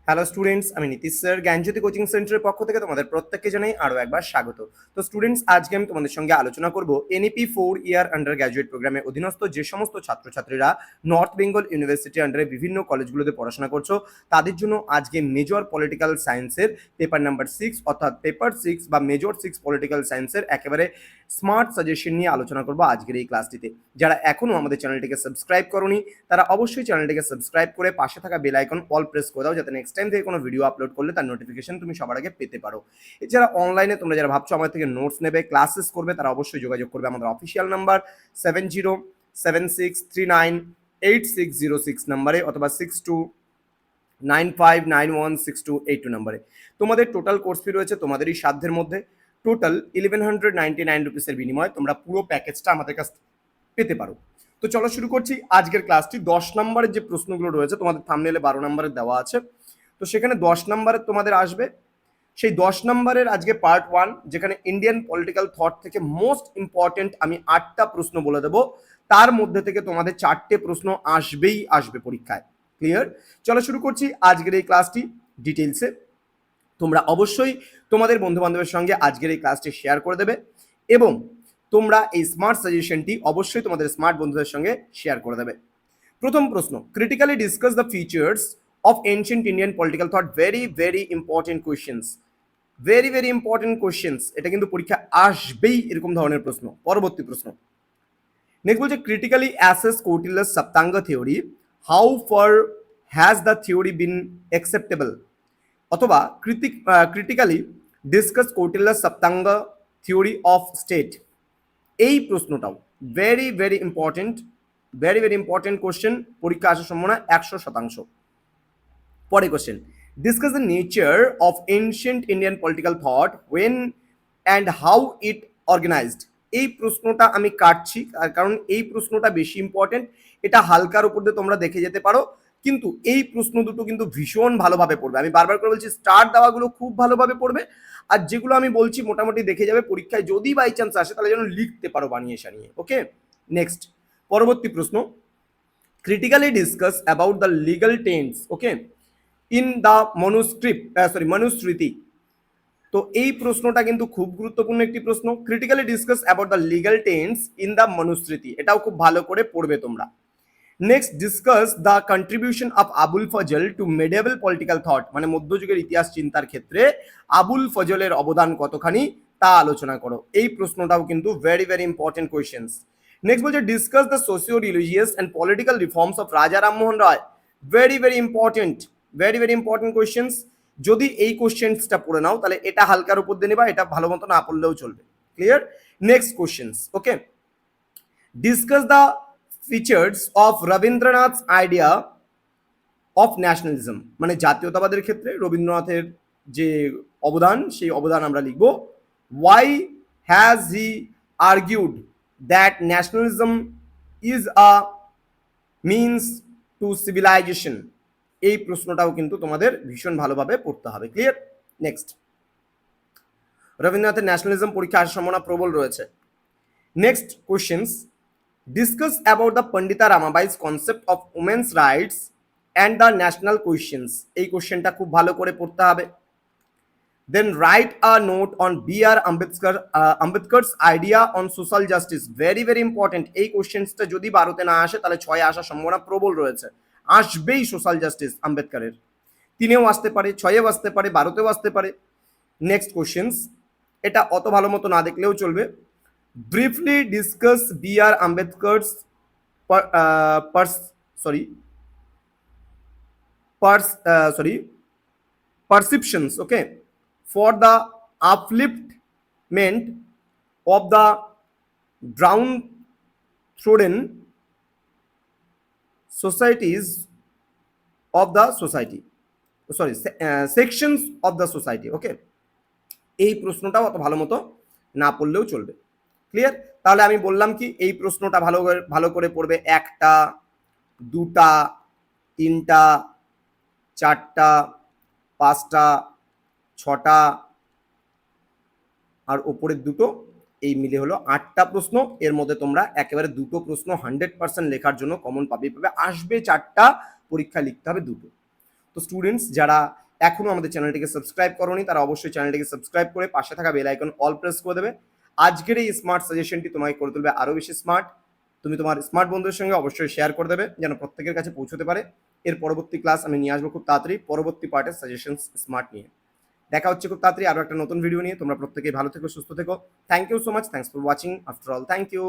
Hello students, আমি Nitish sir জ্ঞানজ্যোতি coaching সেন্টারের পক্ষ থেকে তোমাদের প্রত্যেককে জানাই আরও একবার স্বাগত। তো স্টুডেন্টস, আজকে আমি তোমাদের সঙ্গে আলোচনা করব এনইপি 4 ইয়ার আন্ডার গ্র্যাজুয়েট প্রোগ্রামে অধীনস্থ যে সমস্ত ছাত্রছাত্রীরা নর্থ বেঙ্গল ইউনিভার্সিটি আন্ডারে বিভিন্ন কলেজগুলোতে পড়াশোনা করছো তাদের জন্য আজকে মেজর পলিটিক্যাল সায়েন্সের পেপার নাম্বার 6 অর্থাৎ পেপার 6 বা মেজর 6 পলিটিক্যাল সায়েন্সের একেবারে স্মার্ট সাজেশন নিয়ে আলোচনা করব আজকের এই ক্লাসটিতে। যারা এখনও আমাদের চ্যানেলটিকে সাবস্ক্রাইব করোনি তারা অবশ্যই চ্যানেলটিকে সাবস্ক্রাইব করে পাশে থাকা বেল আইকন অল প্রেস করে দাও, যাতে নেক্সট টাইম থেকে কোনো ভিডিও আপলোড করলে তার নোটিফিকেশন তুমি সবার আগে পেতে পারো। এছাড়া অনলাইনে তোমরা যারা ভাবছো আমার থেকে নোটস নেবে, ক্লাসেস করবে, তারা অবশ্যই যোগাযোগ করবে আমাদের অফিসিয়াল নাম্বার 7076398606 নাম্বারে অথবা 6295916282 নাম্বারে। তোমাদের টোটাল কোর্স ফি রয়েছে তোমাদেরই সাধ্যের মধ্যে। টোটাল 1199 রুপিসের বিনিময়ে তোমরা পুরো প্যাকেজটা আমাদের কাছ পেতে পারো। তো চলো শুরু করছি আজকের ক্লাসটি। 10 নম্বরের যে প্রশ্নগুলো রয়েছে তোমাদের থাম্বনেলে 12 নম্বরের দেওয়া আছে, তো সেখানে 10 নম্বরের তোমাদের আসবে। সেই 10 নম্বরের আজকে পার্ট 1, যেখানে ইন্ডিয়ান পলিটিক্যাল থট থেকে মোস্ট ইম্পর্টেন্ট আমি 8টা প্রশ্ন বলে দেবো, তার মধ্যে থেকে তোমাদের 4টে প্রশ্ন আসবেই আসবে পরীক্ষায়। ক্লিয়ার? চলো শুরু করছি আজকের এই ক্লাসটি ডিটেলসে। তোমরা অবশ্যই তোমাদের বন্ধু বান্ধবের সঙ্গে আজকের এই ক্লাসটি শেয়ার করে দেবে এবং তোমরা এই স্মার্ট সাজেশনটি অবশ্যই তোমাদের স্মার্ট বন্ধুদের সঙ্গে শেয়ার করে দেবে। প্রথম প্রশ্ন, critically discuss the features of ancient Indian political thought. Very very important questions, very very important questions. এটা কিন্তু পরীক্ষা আসবেই এরকম ধরনের প্রশ্ন। পরবর্তী প্রশ্ন, নেক্সট বলছে critically assess Kautilya's Saptanga theory. How far has the theory been acceptable? অথবা critically discuss Kautilya's Saptanga theory of state. এই প্রশ্নটাও very very important, very very important question. পরীক্ষা আসার সম্ভাবনা 100%। পরে question, discuss the nature of ancient Indian political thought, when and how it organised. এই প্রশ্নটা আমি কাটছি কারণ এই প্রশ্নটা বেশি ইম্পর্টেন্ট। এটা হালকার উপর দিয়ে তোমরা দেখে যেতে পারো, কিন্তু এই প্রশ্ন দুটো কিন্তু ভীষণ ভালোভাবে পড়বে। আমি বারবার করে বলছি, স্টার দেওয়াগুলো খুব ভালোভাবে পড়বে, আর যেগুলো আমি বলছি মোটামুটি দেখে যাবে। পরীক্ষায় যদি বাই চান্স আসে তাহলে যেন লিখতে পারো বানিয়ে সানিয়ে। ওকে, নেক্সট পরবর্তী প্রশ্ন, critically discuss about the legal tenets okay in the Manusmriti. তো এই প্রশ্নটা কিন্তু খুব গুরুত্বপূর্ণ একটি প্রশ্ন। Critically discuss about the legal tenets in the Manusmriti, এটাও খুব ভালো করে পড়বে তোমরা। Next, discuss the contribution of Abul Fazl to medieval political thought, মানে মধ্যযুগের ইতিহাস চিন্তার ক্ষেত্রে আবুল ফজলের অবদান কতখানি তা আলোচনা করো। এই প্রশ্নটাও কিন্তু very very important questions. Next বলছে discuss the socio religious and political reforms of Raja Rammohan Roy. Very very important, very very important questions. যদি এই কোয়েশ্চেন্সটা পড়ে নাও তাহলে এটা হালকার উপর দিয়ে নেবা, এটা ভালো মতো না পড়লেও চলবে। Clear? Next questions, okay, discuss the features of Rabindranath's idea of nationalism, মানে জাতীয়তাবাদের ক্ষেত্রে রবীন্দ্রনাথের যে অবদান, সেই অবদান আমরা লিখব। Why has he argued that nationalism is a means to civilisation. এই প্রশ্নটাও কিন্তু তোমাদের ভীষণ ভালোভাবে পড়তে হবে। ক্লিয়ার? নেক্সট, রবীন্দ্রনাথের ন্যাশনালিজম পরীক্ষা আসার সম্ভাবনা প্রবল রয়েছে। Next questions, discuss about the Pandita Ramabai's concept of women's rights and the national questions. এই কোশ্চেনটা খুব ভালো করে পড়তে হবে। Then write a note on B R Ambedkar's idea on social justice. Very very important. এই কোশ্চেন্সটা যদি 12তে না আসে তাহলে 6-এ আসার সম্ভাবনা প্রবল রয়েছে। আসবেই সোশ্যাল জাস্টিস আম্বেদকরের, 3-এও আসতে পারে, 6-এও আসতে পারে, 12তেও আসতে পারে। নেক্সট কোশ্চেন্স, এটা অত ভালো মতো না দেখলেও চলবে। Briefly discuss B R Ambedkar's perceptions okay for the upliftment of the downtrodden societies of the society sections of the society okay এই প্রশ্নটাও অত ভালো মতো না পড়লেও চলবে। ক্লিয়ার? তাহলে আমি বললাম কি, এই প্রশ্নটা ভালো করে পড়বে। 1টা 2টা 3টা 4টা 5টা 6টা আর ওপরের দুটো, এই মিলে হলো 8টা প্রশ্ন। এর মধ্যে তোমরা একেবারে দুটো প্রশ্ন 100% লেখার জন্য কমন পাবে। আসবে 4টা, পরীক্ষা লিখতে হবে 2টো। তো স্টুডেন্টস যারা এখনো আমাদের চ্যানেলটিকে সাবস্ক্রাইব করোনি তারা অবশ্যই চ্যানেলটিকে সাবস্ক্রাইব করে পাশে থাকা বেল আইকন অল প্রেস করে দেবে। আজকের এই স্মার্ট সাজেশনটি তোমাকে করে তুলবে আরো বেশি স্মার্ট। তুমি তোমার স্মার্ট বন্ধুদের সঙ্গে অবশ্যই শেয়ার করে দেবে যেন প্রত্যেকের কাছে পৌঁছতে পারে। এর পরবর্তী ক্লাস আমি নিয়ে আসবো খুব তাড়াতাড়ি পরবর্তী পার্টের সাজেশন স্মার্ট নিয়ে। দেখা হচ্ছে খুব তাড়াতাড়ি আরো একটা নতুন ভিডিও নিয়ে। তোমরা প্রত্যেকেই ভালো থেকো, সুস্থ থেকো। Thank you so much, thanks for watching after all, thank you.